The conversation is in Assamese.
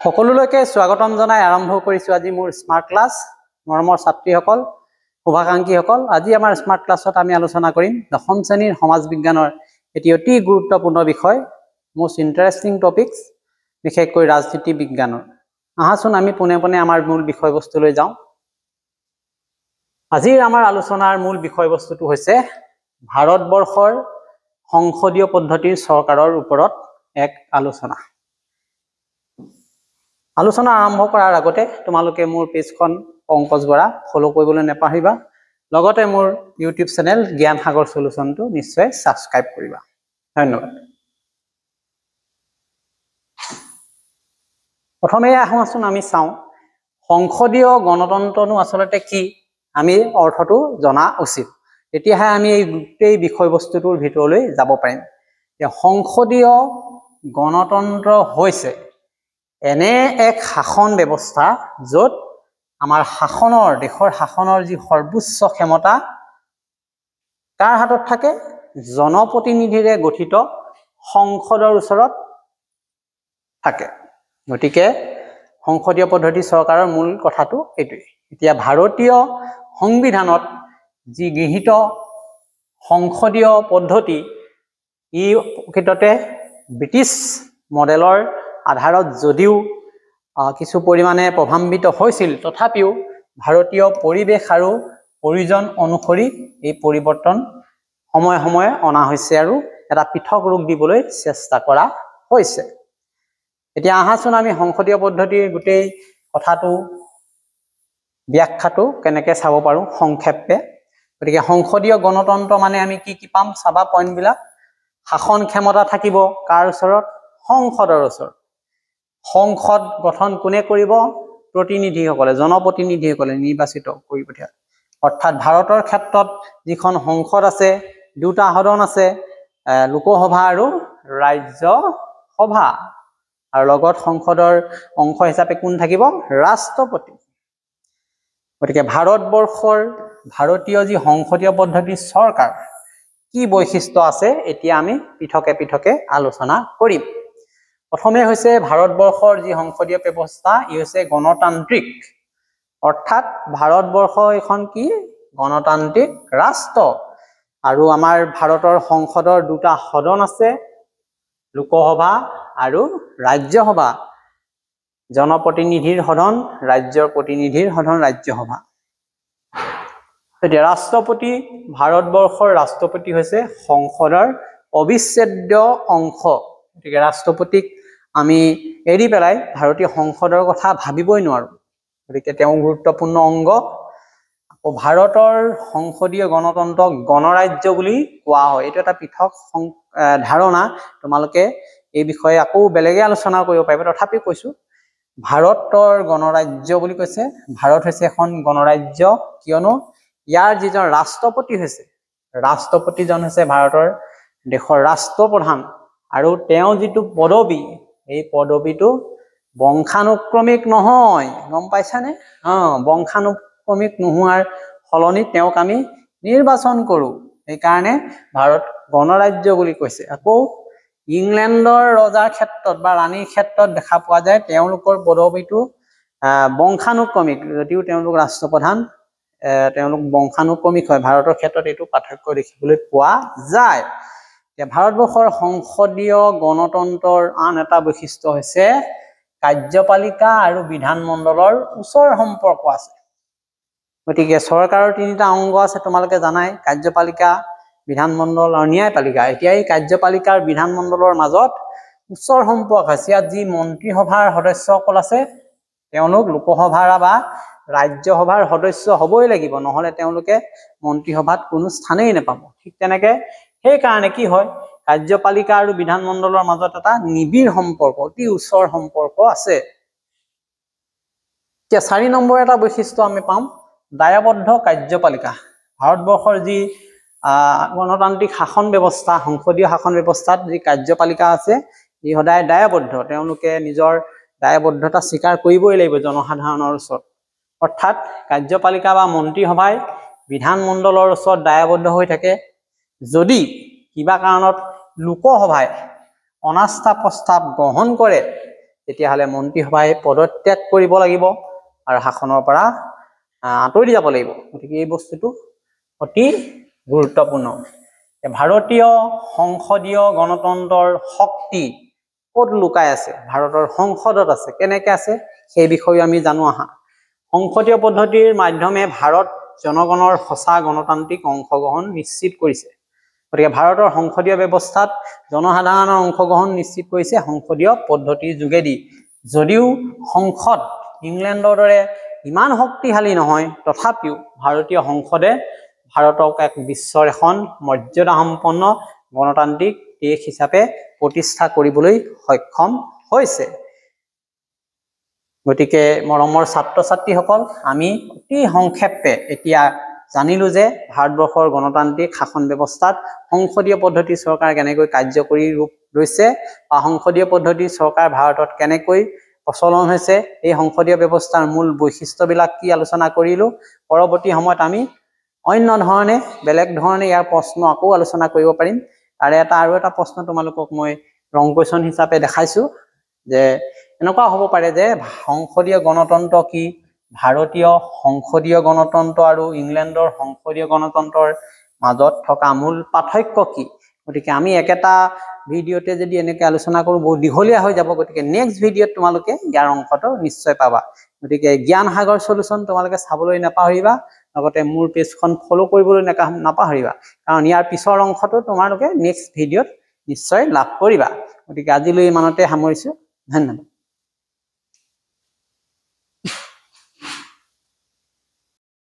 সকলোলৈকে স্বাগতম জনাই আৰম্ভ কৰিছো আজি মোৰ স্মাৰ্ট ক্লাছ মৰমৰ ছাত্ৰীসকল শুভাকাংক্ষীসকল আজি আমাৰ স্মাৰ্ট ক্লাছত আমি আলোচনা কৰিম দশম শ্ৰেণীৰ সমাজ বিজ্ঞানৰ এটি অতি গুৰুত্বপূৰ্ণ বিষয় মোষ্ট ইন্টাৰেষ্টিং টপিকস বিশেষকৈ ৰাজনীতি বিজ্ঞানৰ আহাচোন আমি পুনে পুনে আমাৰ মূল বিষয়বস্তুলৈ যাওঁ আজিৰ আমাৰ আলোচনাৰ মূল বিষয়বস্তুটো হৈছে ভাৰতবৰ্ষৰ সংসদীয় পদ্ধতিৰ চৰকাৰৰ ওপৰত এক আলোচনা আলোচনা আৰম্ভ কৰাৰ আগতে তোমালোকে মোৰ পেজখন পংকজ বৰা ফলো কৰিবলৈ নেপাহৰিবা লগতে মোৰ ইউটিউব চেনেল জ্ঞান সাগৰ সলিউশনটো নিশ্চয় সাবস্ক্ৰাইব কৰিবা ধন্যবাদ প্ৰথমে আহোঁচোন আমি চাওঁ সংসদীয় গণতন্ত্ৰনো আসলতে কি আমি অৰ্থটো জনা উচিত এতিয়াহে আমি এই গোটেই বিষয়বস্তুটোৰ ভিতৰলৈ যাব পাৰিম যে সংসদীয় গণতন্ত্ৰ হৈছে এনে এক শাসন ব্যৱস্থা য'ত আমাৰ দেশৰ শাসনৰ যি সৰ্বোচ্চ ক্ষমতা কাৰ হাতত থাকে জনপ্ৰতিনিধিৰে গঠিত সংসদৰ ওচৰত থাকে গতিকে সংসদীয় পদ্ধতি চৰকাৰৰ মূল কথাটো এইটোই এতিয়া ভাৰতীয় সংবিধানত যি গৃহীত সংসদীয় পদ্ধতি ই প্ৰকৃততে ব্ৰিটিছ মডেলৰ আধাৰত যদিও কিছু পৰিমাণে প্ৰভাৱিত হৈছিল তথাপিও ভাৰতীয় পৰিৱেশ আৰু প্ৰয়োজন অনুসৰি এই পৰিৱৰ্তন সময়ে সময়ে অনা হৈছে আৰু এটা পৃথক ৰূপ দিবলৈ চেষ্টা কৰা হৈছে এতিয়া আহাচোন আমি সংসদীয় পদ্ধতিৰ গোটেই কথাটো ব্যাখ্যাটো কেনেকৈ চাব পাৰোঁ সংক্ষেপে গতিকে সংসদীয় গণতন্ত্ৰ মানে আমি কি পাম চাবা পইণ্টবিলাক শাসন ক্ষমতা থাকিব কাৰ ওচৰত সংসদৰ ওচৰত সংসদ গঠন কোনে কৰিব প্ৰতিনিধিসকলে জনপ্ৰতিনিধিসকলে নিৰ্বাচিত কৰি পঠিয়ায় অৰ্থাৎ ভাৰতৰ ক্ষেত্ৰত যিখন সংসদ আছে দুটা সদন আছে লোকসভা আৰু ৰাজ্যসভা আৰু লগত সংসদৰ অংশ হিচাপে কোন থাকিব ৰাষ্ট্ৰপতি গতিকে ভাৰতীয় যি সংসদীয় পদ্ধতিৰ চৰকাৰ কি বৈশিষ্ট্য আছে এতিয়া আমি পৃথকে আলোচনা কৰিম প্ৰথমে হৈছে ভাৰতবৰ্ষৰ যি সংসদীয় ব্যৱস্থা ই হৈছে গণতান্ত্ৰিক অৰ্থাৎ ভাৰতবৰ্ষ এখন কি গণতান্ত্ৰিক ৰাষ্ট্ৰ আৰু আমাৰ ভাৰতৰ সংসদৰ দুটা সদন আছে লোকসভা আৰু ৰাজ্যসভা জনপ্ৰতিনিধিৰ সদন ৰাজ্যৰ প্ৰতিনিধিৰ সদন ৰাজ্যসভা এতিয়া ৰাষ্ট্ৰপতি ভাৰতবৰ্ষৰ ৰাষ্ট্ৰপতি হৈছে সংসদৰ অবিচ্ছেদ্য অংশ গতিকে ৰাষ্ট্ৰপতিক আমি এৰি পেলাই ভাৰতীয় সংসদৰ কথা ভাবিবই নোৱাৰো গতিকে তেওঁ গুৰুত্বপূৰ্ণ অংগ আকৌ ভাৰতৰ সংসদীয় গণতন্ত্ৰক গণৰাজ্য বুলি কোৱা হয় এইটো এটা পৃথক ধাৰণা তোমালোকে এই বিষয়ে আকৌ বেলেগে আলোচনা কৰিব পাৰিবা তথাপি কৈছো ভাৰতৰ গণৰাজ্য বুলি কৈছে ভাৰত হৈছে এখন গণৰাজ্য কিয়নো ইয়াৰ যিজন ৰাষ্ট্ৰপতিজন হৈছে ভাৰতৰ দেশৰ ৰাষ্ট্ৰপ্ৰধান আৰু তেওঁ যিটো পদবী এই পদবীটো বংশানুক্ৰমিক নহয় গম পাইছানে বংশানুক্ৰমিক নোহোৱাৰ সলনি তেওঁক আমি নিৰ্বাচন কৰো সেইকাৰণে ভাৰত গণৰাজ্য বুলি কৈছে আকৌ ইংলেণ্ডৰ ৰজাৰ ক্ষেত্ৰত বা ৰাণীৰ ক্ষেত্ৰত দেখা পোৱা যায় তেওঁলোকৰ পদবীটো বংশানুক্ৰমিক যদিও তেওঁলোক ৰাষ্ট্ৰপ্ৰধান তেওঁলোক বংশানুক্ৰমিক হয় ভাৰতৰ ক্ষেত্ৰত এইটো পাৰ্থক্য দেখিবলৈ পোৱা যায় ভাৰতবৰ্ষৰ সংসদীয় গণতন্ত্ৰৰ আন এটা বৈশিষ্ট্য হৈছে কাৰ্যপালিকা আৰু বিধানমণ্ডলৰ ওচৰ সম্পৰ্ক আছে গতিকে চৰকাৰৰ তিনিটা অংগ আছে তোমালোকে জানাই কাৰ্যপালিকা বিধানমণ্ডল আৰু ন্যায়পালিকা এতিয়া এই কাৰ্যপালিকা আৰু বিধানমণ্ডলৰ মাজত ওচৰ সম্পৰ্ক আছে ইয়াত যি মন্ত্ৰীসভাৰ সদস্যসকল আছে তেওঁলোক লোকসভাৰ বা ৰাজ্যসভাৰ সদস্য হ'বই লাগিব নহলে তেওঁলোকে মন্ত্ৰীসভাত কোনো স্থানেই নাপাব ঠিক তেনেকে সেইকাৰণে কি হয় কাৰ্যপালিকা আৰু বিধানমণ্ডলৰ মাজত এটা নিবিড় সম্পৰ্ক অতি ওচৰ সম্পৰ্ক আছে এতিয়া 4 নম্বৰ এটা বৈশিষ্ট্য আমি পাম দায়বদ্ধ কাৰ্যপালিকা ভাৰতবৰ্ষৰ যি গণতান্ত্ৰিক শাসন ব্যৱস্থা সংসদীয় শাসন ব্যৱস্থাত যি কাৰ্যপালিকা আছে ই সদায় দায়বদ্ধ তেওঁলোকে নিজৰ দায়বদ্ধতা স্বীকাৰ কৰিবই লাগিব জনসাধাৰণৰ ওচৰত অৰ্থাৎ কাৰ্যপালিকা বা মন্ত্ৰীসভাই বিধানমণ্ডলৰ ওচৰত দায়বদ্ধ হৈ থাকে যদি কিবা কাৰণত লোকসভাই অনাস্থা প্ৰস্তাৱ গ্ৰহণ কৰে তেতিয়াহ'লে মন্ত্ৰীসভাই পদত্যাগ কৰিব লাগিব আৰু শাসনৰ পৰা আঁতৰি যাব লাগিব। গতিকে এই বস্তুটো অতি গুৰুত্বপূৰ্ণ। ভাৰতীয় সংসদীয় গণতন্ত্ৰৰ শক্তি ক'ত লুকাই আছে? ভাৰতৰ সংসদত আছে। কেনেকে আছে সেই বিষয়ে আমি জানো আহা। সংসদীয় পদ্ধতিৰ মাধ্যমে ভাৰত জনগণৰ সঁচা গণতান্ত্ৰিক অংশগ্ৰহণ নিশ্চিত কৰিছে। গতিকে ভাৰতৰ সংসদীয় ব্যৱস্থাত জনসাধাৰণৰ অংশগ্ৰহণ নিশ্চিত কৰিছে সংসদীয় পদ্ধতিৰ যোগেদি। যদিও সংসদ ইংলেণ্ডৰ দৰে ইমান শক্তিশালী নহয়, তথাপিও ভাৰতীয় সংসদে ভাৰতক এক বিশ্বৰ এখন মৰ্যাদাসম্পন্ন গণতান্ত্ৰিক দেশ হিচাপে প্ৰতিষ্ঠা কৰিবলৈ সক্ষম হৈছে। গতিকে মৰমৰ ছাত্ৰ ছাত্ৰীসকল, আমি অতি সংক্ষেপে এতিয়া জানিলো যে ভাৰতবৰ্ষৰ গণতান্ত্ৰিক শাসন ব্যৱস্থাত সংসদীয় পদ্ধতি চৰকাৰ কেনেকৈ কাৰ্যকৰী ৰূপ লৈছে বা সংসদীয় পদ্ধতি চৰকাৰ ভাৰতত কেনেকৈ প্ৰচলন হৈছে, এই সংসদীয় ব্যৱস্থাৰ মূল বৈশিষ্ট্যবিলাক কি আলোচনা কৰিলো। পৰৱৰ্তী সময়ত আমি অন্য ধৰণে বেলেগ ধৰণে ইয়াৰ প্ৰশ্ন আকৌ আলোচনা কৰিব পাৰিম। তাৰে আৰু এটা প্ৰশ্ন তোমালোকক মই ৰং কুৱেশ্যন হিচাপে দেখাইছো যে এনেকুৱা হ'ব পাৰে যে সংসদীয় গণতন্ত্ৰ কি, ভাৰতীয় সংসদীয় গণতন্ত্ৰ আৰু ইংলেণ্ডৰ সংসদীয় গণতন্ত্ৰৰ মাজত থকা মূল পাৰ্থক্য কি। গতিকে আমি একেটা ভিডিঅ'তে যদি এনেকৈ আলোচনা কৰোঁ বহুত দীঘলীয়া হৈ যাব। গতিকে নেক্সট ভিডিঅ'ত তোমালোকে ইয়াৰ অংশটো নিশ্চয় পাবা। গতিকে জ্ঞান সাগৰ সলিউশ্যন তোমালোকে চাবলৈ নাপাহৰিবা, লগতে মোৰ পেজখন ফ'ল' কৰিবলৈ নাপাহৰিবা, কাৰণ ইয়াৰ পিছৰ অংশটো তোমালোকে নেক্সট ভিডিঅ'ত নিশ্চয় লাভ কৰিবা। গতিকে আজিলৈ ইমানতে সামৰিছোঁ। ধন্যবাদ।